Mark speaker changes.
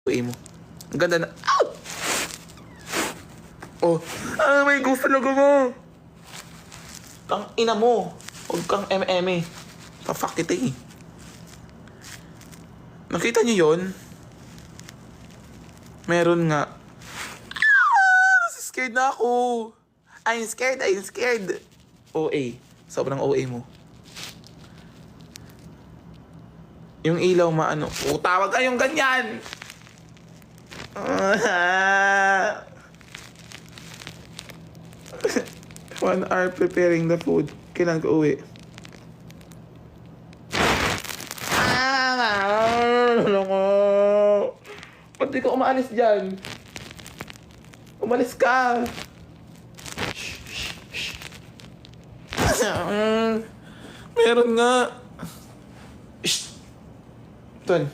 Speaker 1: uwi mo. Ang ganda na... Ow! Oh. May gusto talaga mo. Kang ina mo. Huwag kang MM eh. Pa-fuck kita eh. Nakita niyo yun? Meron nga. Scared na ako. I'm scared. OA. Sobrang OA mo. Yung ilaw maano. Tawag kayong ganyan. 1 hour preparing the food. Kailan ko uwi? Ano ko? Ba't di ka umaalis dyan? Umalis ka! Meron nga. Dun.